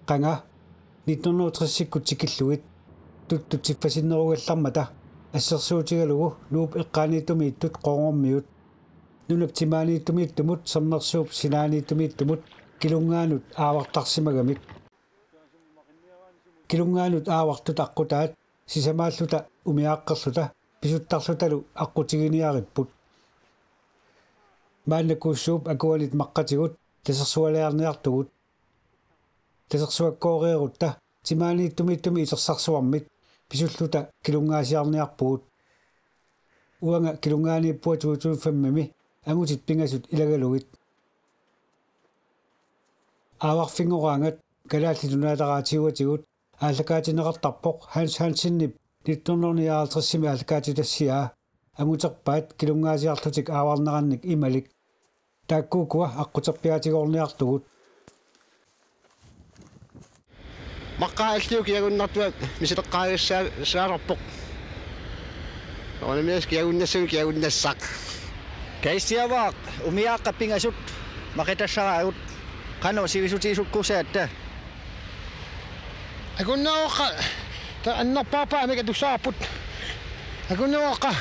qanga 1960 tikilluit tuttutiffasinerugallarmata ассерсуутигалугу нууп эққааниитумииттут qoongormiut нунаптимаанииттумииттумут саммерсууп синаанииттумииттумут килунгаанут аавартарсимагамик килунгаанут аавартут аққутаат сисамааллута умиааққерлута писуттарлуталу аққутигиниариппут мааннакууссууп акуалит маққатигут тасерсуалеарниартугут тасерсуаккоориерутта тимаанииттумииттуми исерсарсуармит писуллута килунгаасиарниарпуут уанга килунгааниппуа 2005-ми ангутит пингасут илагалугит ааварфингораангат калааллитунаалераатигуатигут ааллакаатинеқартарпоқ хансиннип 1950-ми ааллакаатитассиаа амутерпаат килунгаасиарлутик ааварнеранник ималик тааккуукуа аққутерпиаатигоорниартугут маққааллиук ягуннартуа мисилеққаагиссаалерпоқ онемиас киагуннассук киагуннассақ кайстиаваақ умиааққаппингасут мақитассараагут қано сивисутиисуккусаатта акуннаоқа та аннарпаапа амика тусаарпут акуннаоқа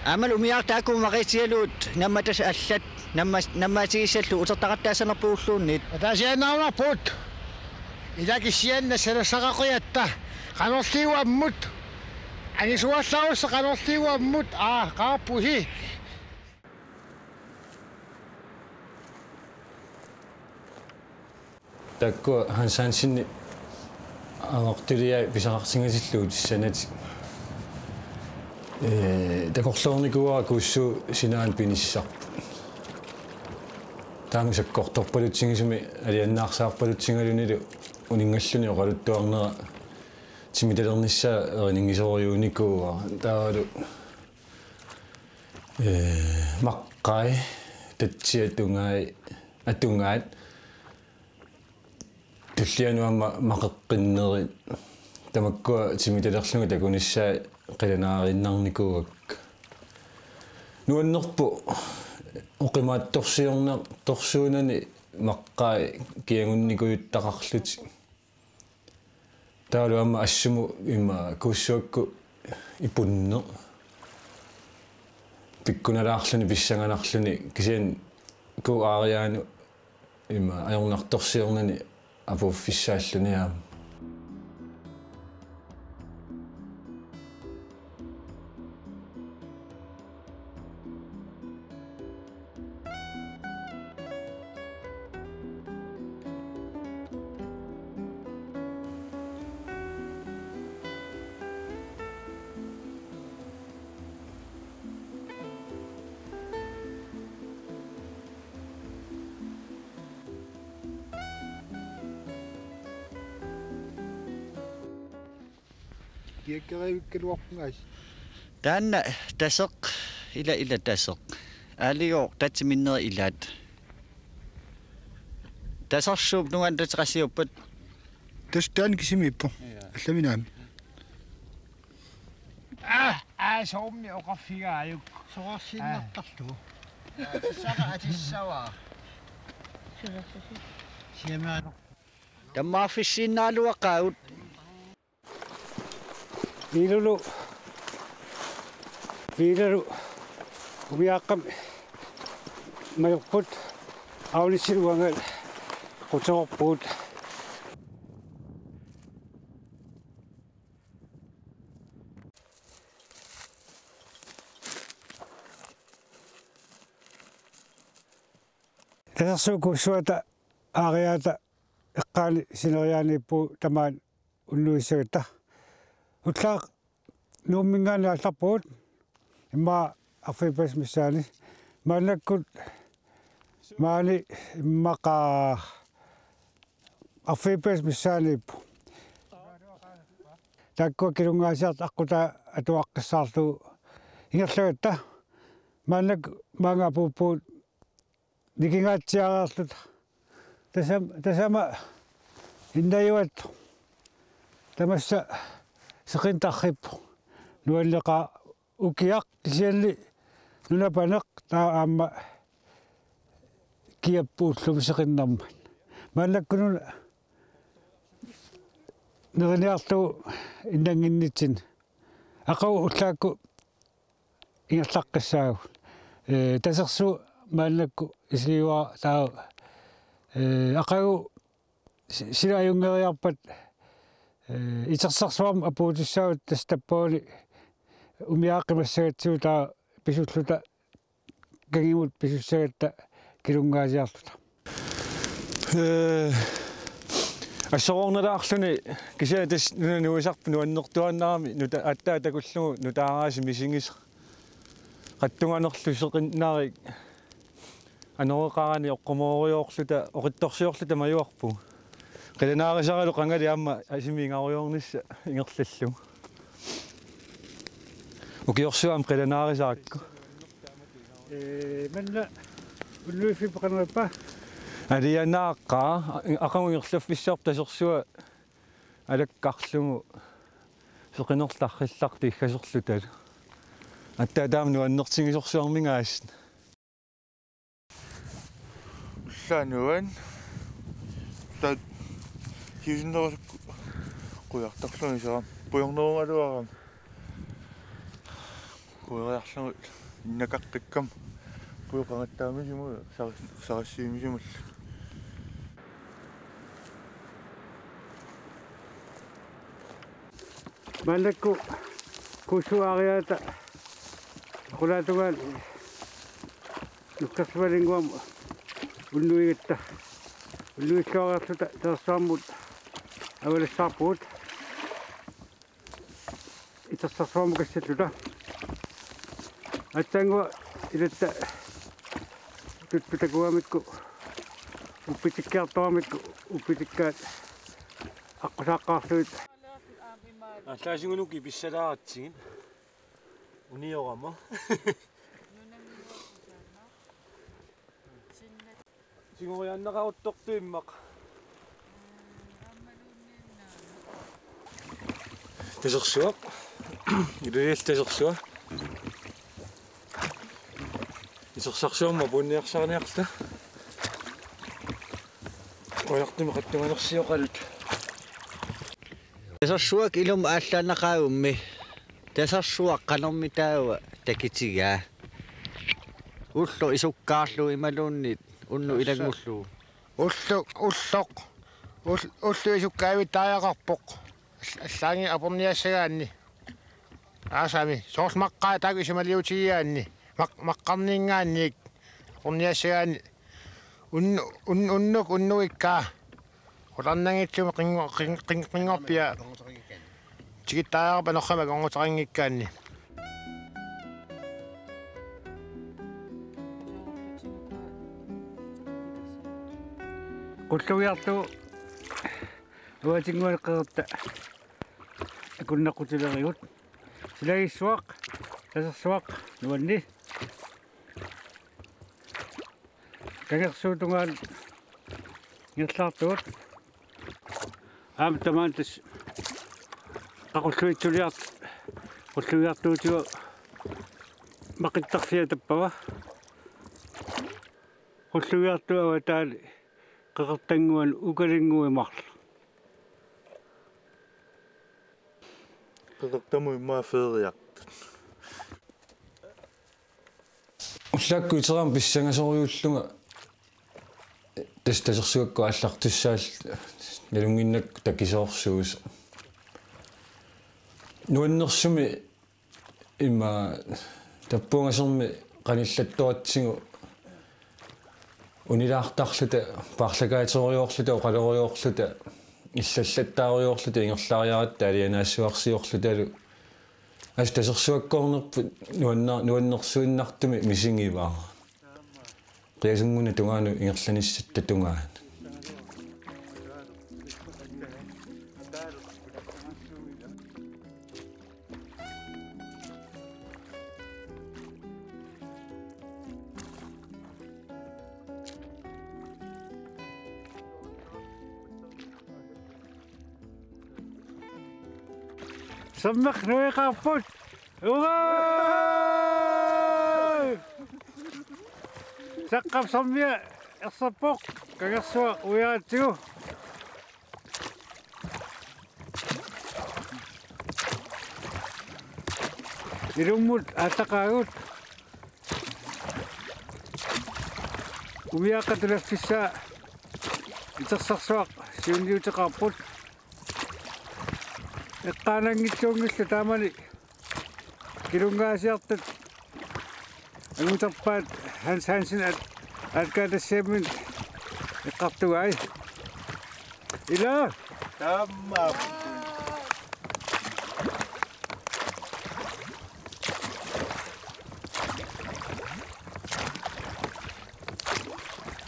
амал умиаартаакку мақитиалуут намматас аллат наммаатигиссаллу утертақаттаасанерпууллуунниит атаасианаунарпут илакиссианна салассақақиатта канорлиуаммут анисуаллаарусса канорлиуаммут қаарпуси такко хансансинни аортилиа писақарсингасиллуут иссанати такорлоорникуара куссу синаан пиниссарпу таамисаккорторпалутсигисуми алианнаарсаарпалутсингалунилу унингаллуни оқалуттуарнера тимиталернissaа эринингисориуникууа таавалу маққай татсиатунгаи атунгаат туллиануамма мақеққиннери тамаккуа тимиталерлугу такунissaа қиланаариннарникууак нуаннерпу оқимаатторсиорнер торсуунани маққай киангунникуйуттақарлути таалуамма ассуму имма куссуакку ипунне пиккуналаарлуни писсанганарлуни кисиан ку аариаану имма аёрнарторсиорнани апуффиссааллуниаама киаккеривиккалуарпунгаас таанна тасеқ ила тасеқ алио татсиминнери илаат тасарсууп нуган татеқассиуппат тастаан кисимиппу алламинаами соомми оқарфигааюк соорсиннартарлу сара атиссаваа сиамаано таммааффиссииннаалуаққаагут Viilalu umiaqqam mayuqqut aunissiluangal qutorpuut tasarsuukussuata aariaata eqqaali sineriaaniippu tamaan unnuissagatta utlaaq nuummingaani алларпуут имма арфипас миссаани маанаккут маани иммақаа арфипас миссаанииппу такко килунгаасиарт аққута атуаққиссаарлу ингерлагатта маанак маангапууппуут никингаатсиараарлут тасама индаюат тамасса сеқинтарриппу нуаллеқа укиақ кисиалли нунапанеқ таа аама киаппууллуми сеқиннарман мааллаккунуна нерниарту иннангиннитсин ақау уллаакку ингерлаққиссаагу тасерсу мааллакку исгиуа таа ақау силааюнгериарпат итерсарсуарма апуутиссаават тастаппооли умиааққимассагатсуу таа писуллута кангимут писуссагатта килунгаасиарлута ассоорнелаарлуни кисаатас нунуисарпу нуаннертуаннаарами нута аттаа такуллугу нутаарааси мисингис qattunganerlu seqinnaari анеқарани оққумоориоорлута оқитторсиорлута маюарпу qilanaarisaраlu qangali аама асимингаариорнисса ингерллу укиорсуам qilanaarisaakku манна уллуифи пақанерпа алианааққаа ақамунгерлаффиссаарп тасерсуа алаккарлугу seqinерларриллар тиггасерлутал аттаа таам нуаннертингисорсуармингаас уллаануан таа хижнерс куяартарлуни саа пуйорнерунгалуарам куяарлуни иннакаққиккам пуйоқангаттаамисиму сарассиимисимул маллакку кусуариата хулаатугаан нуккасвалингуам уллуигатта уллуиллуариарлута терсааммут авалиссаарпуут итэрсарсуарму кассаллута аттангуа илатта туттакуамикку уппитиккаартарамикку уппитиккаат аққусааққаарлуит аллаасигунуки писсалааратсигин униорама сигорианнеқаруттортуиммақ тасерсуа илуиал тасерсуа исерсарсуарма пунниарсаарниарла ояртуми қаттуганерсиоқалут тасерсуак илум ааллаанақаагумми тасерсуақ канэрмитаава такитигаа уллу исуккаарлу ималууннит унну илагмуллу уллоқ уллу исуккаави тааяқарпоқ аллаанги апорниассагаанни аасами соорсмаққаа таги сималиутигиаанни маққарниингаанник апорниассагаанни уннук уннуиккаа уларнангитсуми қингорпиа тигиттааяарпа норхама конгутерингиккаанни qullugiartu uatingualqerta akunnaqqutileриgut silagissuaq tasersuaq nuanni kagersuutungaan ngirlaartugut aamtamaantas qaqulluitsuliart qullugiartuutigu maqittarsia tappava qullugiartu avataali qaqertanguan ukalinguimarlu qaqertamu immaafeeriaq уллаакку итераам писсангасориуллунга тасерсуакку аллартуссаал налунгиннак такисоорсуус нуаннерсуми имма таппунгасерми qanillатtuatsigu унилаартарлута паарлакаатериоорлута оқалериоорлута иллаллаттаариоорлута ингерлаариаратта алианаассуарсиорлуталу ас тасерсуаккорнерпут нуаннерсуиннартуми мисингиваа қиасунгуна тунгаану ингерланиссатта тунгаан Sammak nuiqarput uraa saqqap sammia ersappoq kagersua uyaatigu Irummut ataqaagut. Umiaqatulaffissaa itersarssuaq siunniuteqarput. Eqqaanangitsuungillu taamani kilungaasiartat angutarpaat Hans Hansen atkaatassiammin eqqartugai. Ila Tamma.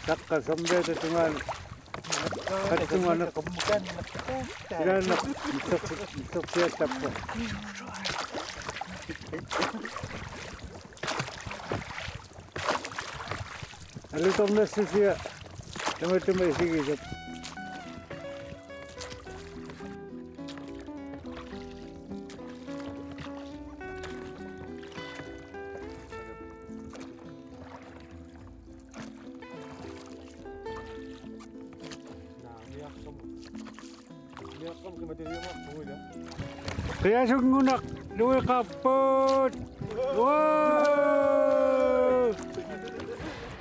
takka sambeeta tungaan kattungaana ilaana mitsoksiatappa. Alutornassusia tamatuma isigisap. Kaya sungunak luwi kapot. Wow!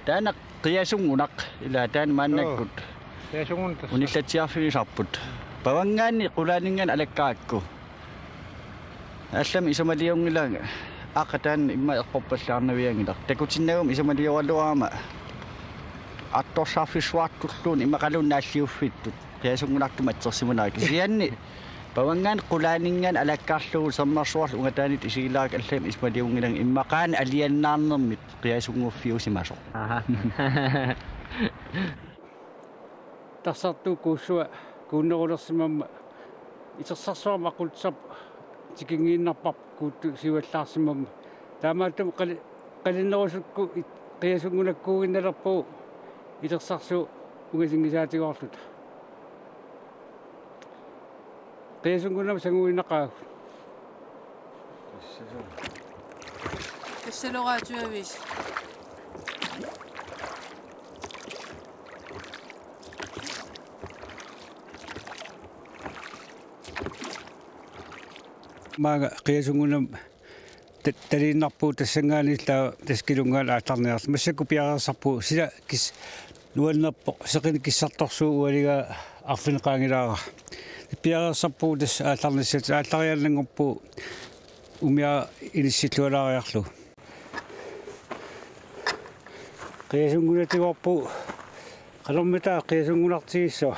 Tanak qiyasungunak ila taan maannakkut. Kaya sunguntas. Unillatsiarfilisarput. Pavangaanni qulaaningan alakkaakku. Allam isamaliungilanga aqataan imma eqqorpallaarnaviangilaq. Takutinnagum isamaliualuaama. Attorsarfissuartulluun imma qalunnaalliuffittut. Qiyasungunartumatsersimunaaki. Sianni pavangaan qulaaningan alakkaarlugu sammarsuarlu ungataanit isigilaak allam ismaliungilang immaqaan aliannaarnermit qiyasunguuffiusimaso. Tassartu kuussua kuunnerulersimamma itersarssuarma aqulsap tikingiinnarpap kuuttu siuallaarsimamma taamaattum qalinnerusukku qiyasungunakkuuginnalerpuu itersarsu ungasingisaatigoorluta qiyasungunam sanguinnaqaagu Kassaluqaatuavis maaga qiyasungunam taliinnarpuu tassangaanillaa taskilungaan aatarniarlu massakku piararsarpuu sila kis nuannerpo seqini kissartorsuu ualiga arfineqaangilaaqa piararsarpuu tas aatarnissat aallariallangorpuu umia inissillualaariarlu qiyasungunatigoorpuu qalormitaa qiyasungunartigissua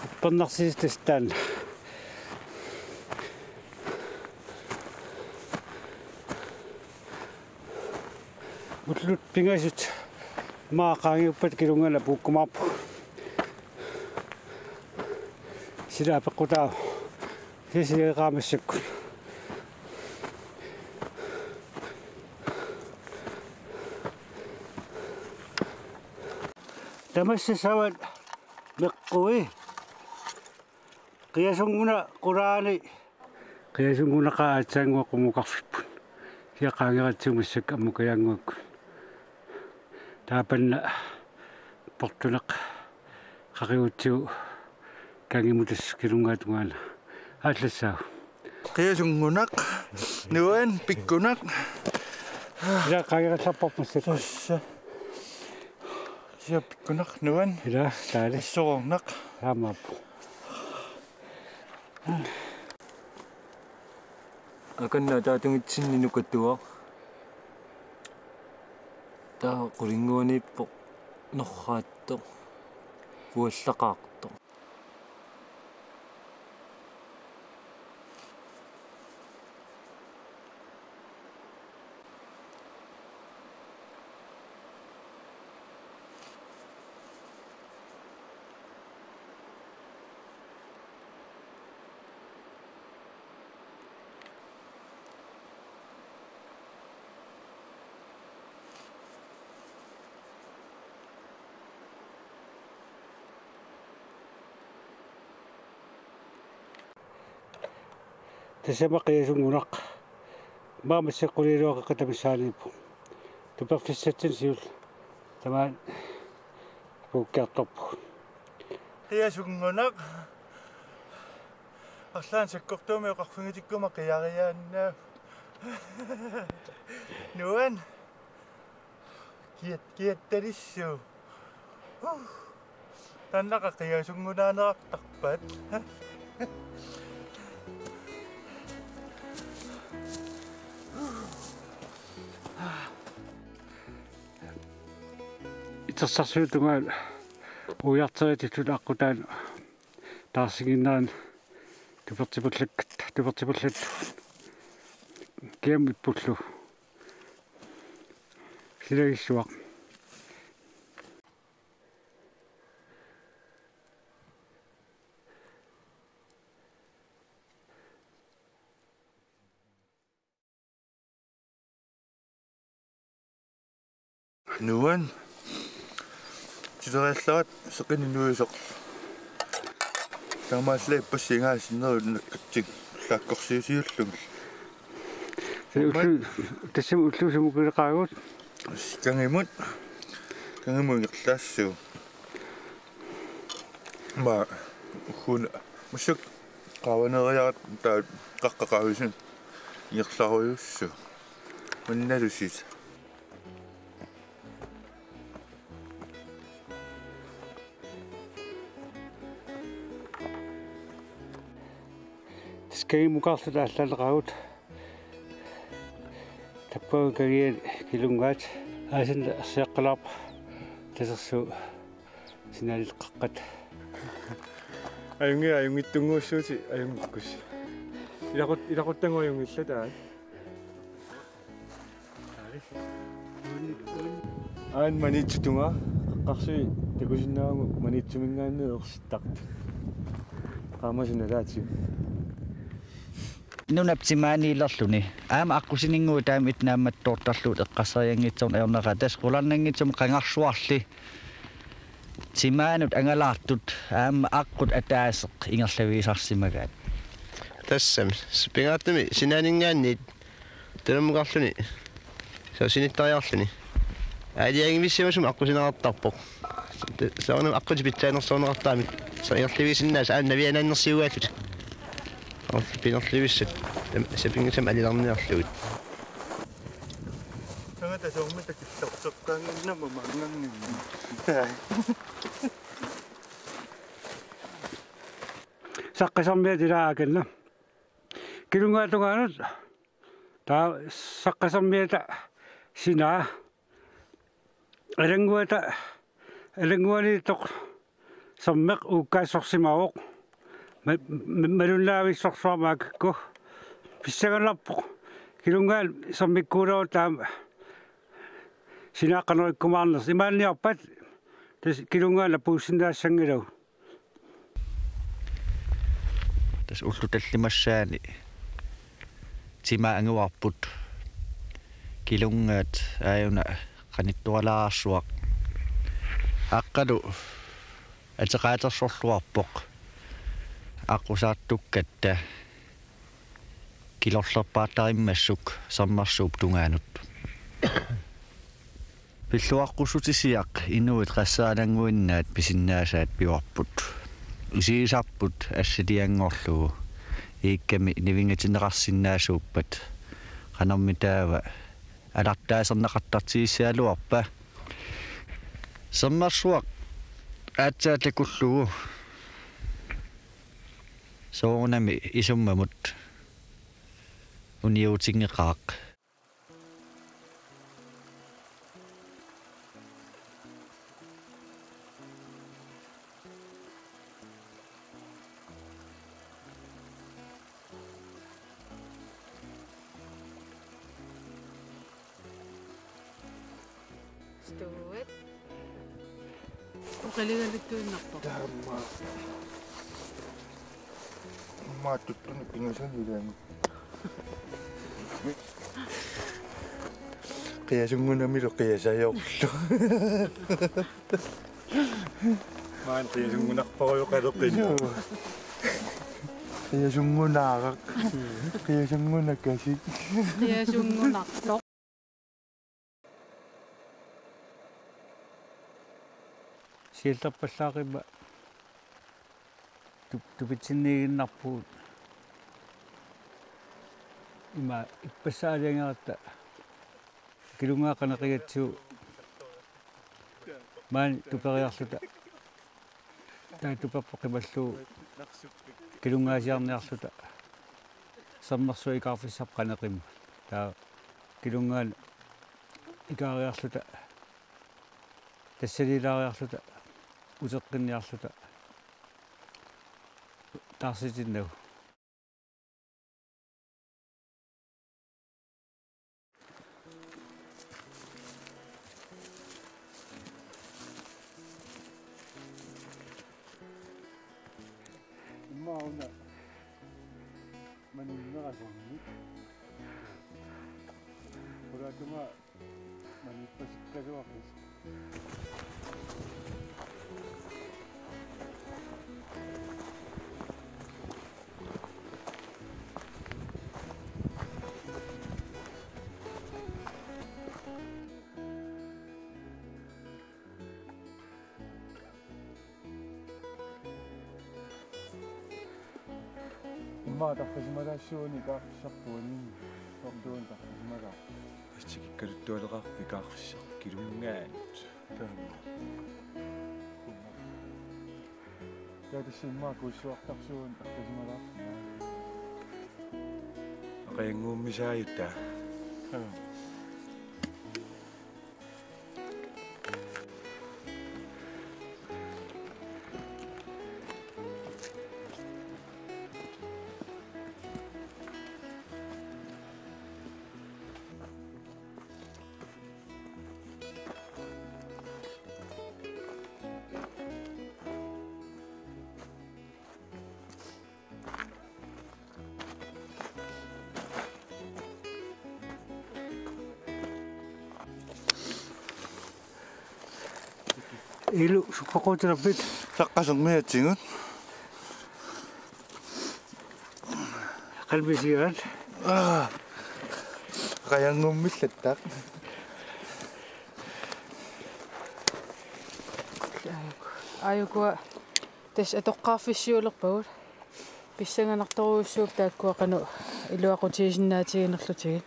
upparnarsiistastaan utlut pingasut maaqaangiuppat kilungala puukkumaarpu sila peqqutaa sisiqaamassakku tamassasawat meqqui qiyasunguna quraani qiyasungunaqa atsaanguaqumuqarfippun siaqaangeratsiumassak ammukayaanguakku taapanna portunaq qaqiutsiu kangimutas kilungaatungana aallassaa Qiyasungunaq nuan pikkunaq ila qaangerallarpormassat sia pikkunaq nuan ila taali sornaq aamaappu akanna taatungitsinni nukattuaq taa qulinguanippo norraatto puallaqaarto tasama qiyasungunaq maamassaquliluaqa qatamissaaniippu tuperfissatsin siul tamaan puukkiartorpu Qiyasungunaq арлаан саккортуumi оқарфигитиккума қиариааннаа Nuan. Kiat-tarissu. Tanaka kaya sungunanaqtarpat. итсарсуутунгаан уяртеритут аққутаан таарсигиннаан тупертипуллат кеам иппуллу силагиссуақ Nuan. Tidorallat seqinnuisoq. Tamaalle passingaasinnеруннаккатсик лааккорсиусиуллугу. тассам уллуусамукулеқаагут кангимунгерлаассуу ма хун мусук qаванериарат таа қаққақависин иерларуйуссу манналусис скеймукарлу тааллалеқаагут таппаа кагиан килунгаат аасин ассеэққалаап тасерсу синалеққат аюнгиттунгууссуути аюнгиккус илақуттангуаюнгиллатаа аан манитсутунга қарсуи такусиннаагу манитсумингааннэ ерситтарт qaamasunalaati нунапсимаанилерлүни аама аққусинингуу таамит наамматтуортарлуут эққассариангитсорн аернератас қуларнангитсум қангарсуарли симаанут ангалаартут аама аққут атаасеқ ингерлависарсимагаат тассам спингааттами синаанинггаанниит танаммугарлүни саусиниттариарлүни аалиагимиссимасум аққусинеқартарпоқ саунам аққути питтаанерсоонеқартаами саиерлависиннаас ааннавианааннерсиугаатут пинерлависсат сапингисам алиларниарлугут тангата сооммата киттартоққаангиннама мангангин саққасармиатилаагаканна килунгаатугаанут таа саққасармиата синаа алангуани тоқ саммеқ уккаассорсимаавоқ малуннаависсорсуармааккку писсагаларпоқ килунгаал саммиккуулоо таам синааққанериккумаарнерс имаанниарпат тас килунгаала пууссинаассангилау тас уллуталлимассаани тима ангуарпут килунгаат ааюна qaниттуалаарсуақ аққалу атеқаатерсорлуарпоқ аққусаартуккатта килорлерпааттариммассук саммарсууп тунгаанут пиллуаққусутисиақ инуит qassaalangуиннаат писиннаасаат пиуарпут исиисарпут ассилиангорлугу иикками нивингатинеқарсиннаасууппат qanarmitaava алартаасернеқартартигиссаалуарпа саммарсуақ аатсааллакуллугу соонами исуммамут униутингеқаақ Stuet. Uqaligaliktuinnerpoq. мааттуттуни кингасанилаами қиясунгунамило қиясаёрлу маан қиасунгунарпаруйоқалеққин қиясунгунаарак қиясунгунаккасик Qiasungunartoq. сиалтарпаллаақима тупитсиннигиннарпуут Ima ippasaaliangaarta kilungaaqanaqigatsu maani tuperiarluta taatupappoqimallu kilungaasiarniarluta sammersu ikaarfissap qaneqimma taa kilungaan ikaariarluta тассалилаариарлута утеққинниарлута таарситиннагу иммауна маниннерасарни уракума маниппасиккалуарнис 엄마 닭하지마라 시오니까 샥도니 덕도는 닭하지마라 아치 그릇도가 비가 샥 기름게 야듯이 엄마 고시와 닭시온 닭하지마라 아까 engum미샤였다 илу суппақуутилерпит саққасэрмиатсигут қалбисигаат қаянгуммиллаттаақ аюкуа тас атоққарфиссиулерпагут писсанганарторуйуссууп тааккуақану илуақутиисиннаатигинерлутигит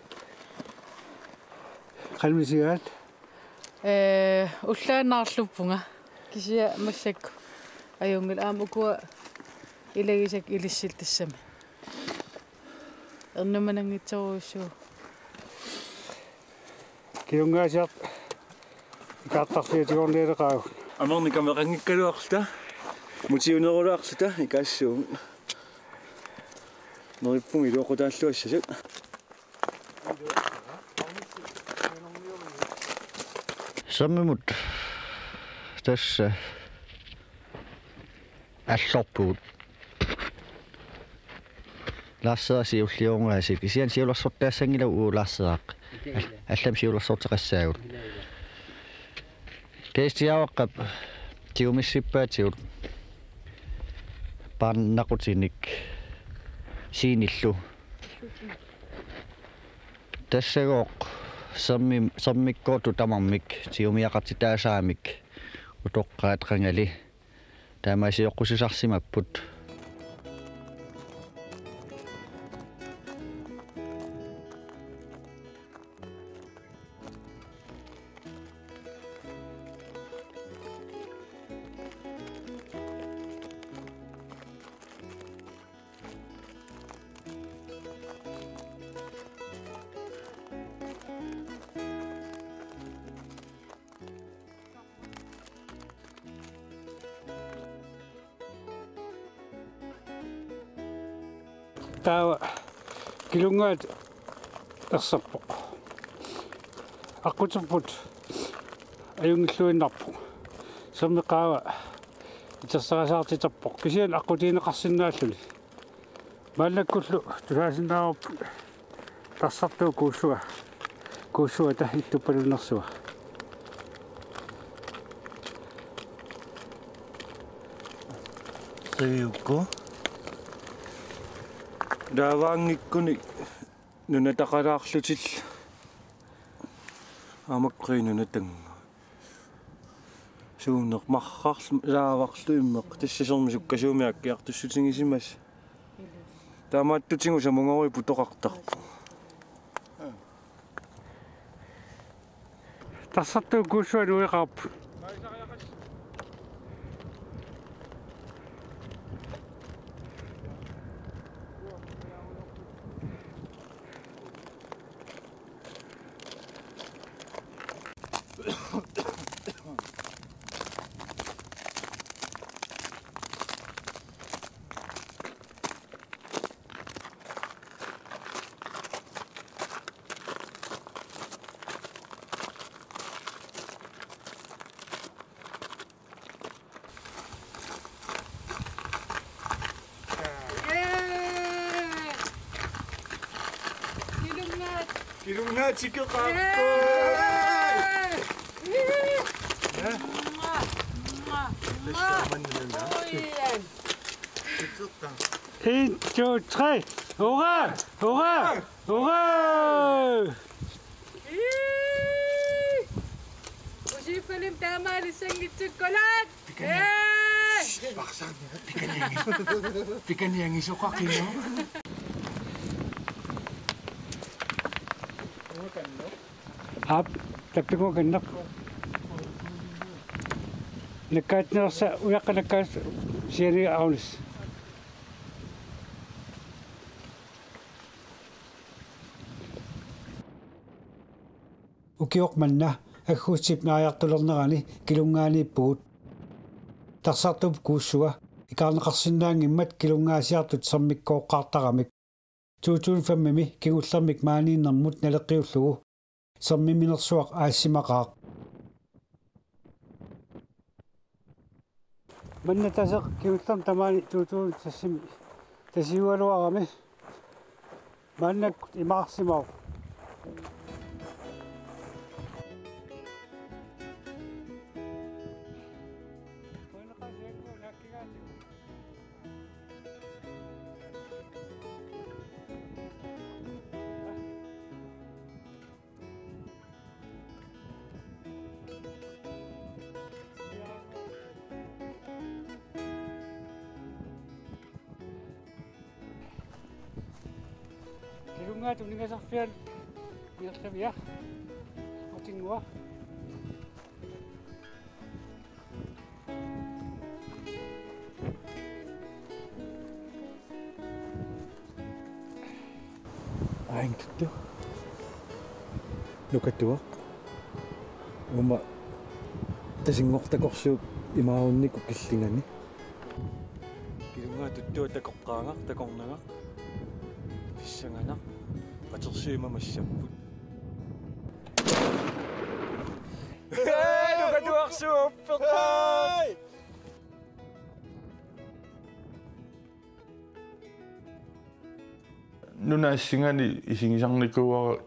қалбисигаат уллаанаарлуппунга кисия массакку аюнгил аамукуа илагисак илиссил тассами эрнуманангитсоруйуссуу kilungaasiart икаартарфиутигорнилеқаагу амерни камеқангиккалуарлута мутиунерулуарлута икаассуун нориппунг илуоқутааллуассасут саммимут тасса аллорпуут лаассераси уллиунгааси кисиан сиулерсортаассангила уулаассераақ аллам сиулерсортеқассаагут кестиаваққап тиумиссиппаатигут пааннақутиник сииниллу тассагооқ саммиккооту тамармик тиумиақартитаасаамик утоққаатқангали таамаасиоққусисарсимаппут таава килунгаат ерсаппо аққутерпут аюнгиллуиннарпу саммеқаава итэрсарасаартитарпо кисиан аққутиинеқарсинааллуни мааллаккуллу тулаасинаарпу тассартуу кууссуа та иттуппалуннэрсуа тэйукко дааваангиккуни нунатақалаарлутил амаккринунатан суунеқ маррарлу лааварлуиммеқ тассасерми суккасуумиак киартуссутингисимас таамааттутингу самунгоруи путоқартарпу тассартуу куусуа нуиқарпу 기름나 지켜갖고. 인, 투, 쓰리 오가 오가 오가 وشوف الامتى لسنجة الشوكولات 막상 pikan yang iso kakino. ап таппиго гэннак накаатнерса уяққанаккаас сиани аунис укиоқ манна аггуутсип нааяартулернерани килунгааниппугут тарсартуп кууссуа икаарнеқарсинаангиммат килунгаасиартут саммиккооққартарамик 2005-ми кигуллермик мааниннэрмут налеққиуллугу сэрмиминерсуақ аассимақаақ манна тасеқ кигуллерм тамаани 2000 тасиуалуарами маннак имаарсимаа Kilunga tu ninga sakfian biar ya kucing gua Aing tu. Lukatua. Uma tasingok takoksu imaunni kukillingani. Kilunga tuttua takoqqaangaq takornangaq. Tissanganak patersiima massapput. Lukatuaqsuuppeqaa. Nunaassingani isingisarnikuara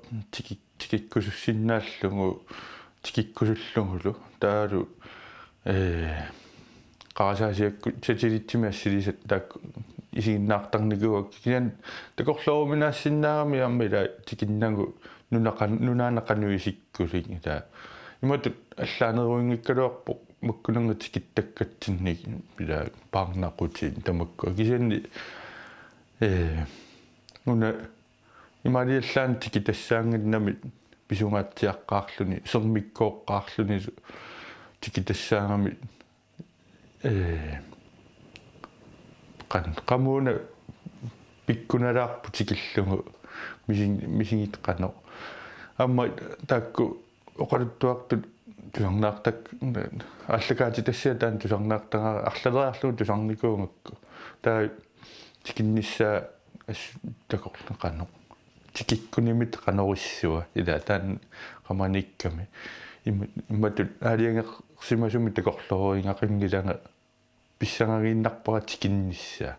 tikikkusussinnaallugu tikikkusullungulu taalu qaasasiakku satellittimassilisat taakku isiginnaartarnikuak kian takorlooruminaassinnаарami ammila tikinnagu nunaanaqanuisikkuling taa imatut allaaneruingikkaluarpo makkunanga tikittakkatinnik pila paarnaqutin tamakku kisanni nuna imaliallaan tikitassaanginnamit pisungaatiaqqaarluni sermikkooqqaarluni tikitassaangamit qamuuna pikkunalaarpu tikillungu misingit qano amma taakku oqaluttuartut tusarnaartak allakaati tassia taan tusarnaartanga arlaleriarlugu tusarnikuungakku taa tikinnissaa takorleqano tikikkunimit qanorissua ila taan qamanikkami immatut aaliangeqsimasumi takorloriingaqingilanga pissangagiinnarpara tikinnissaa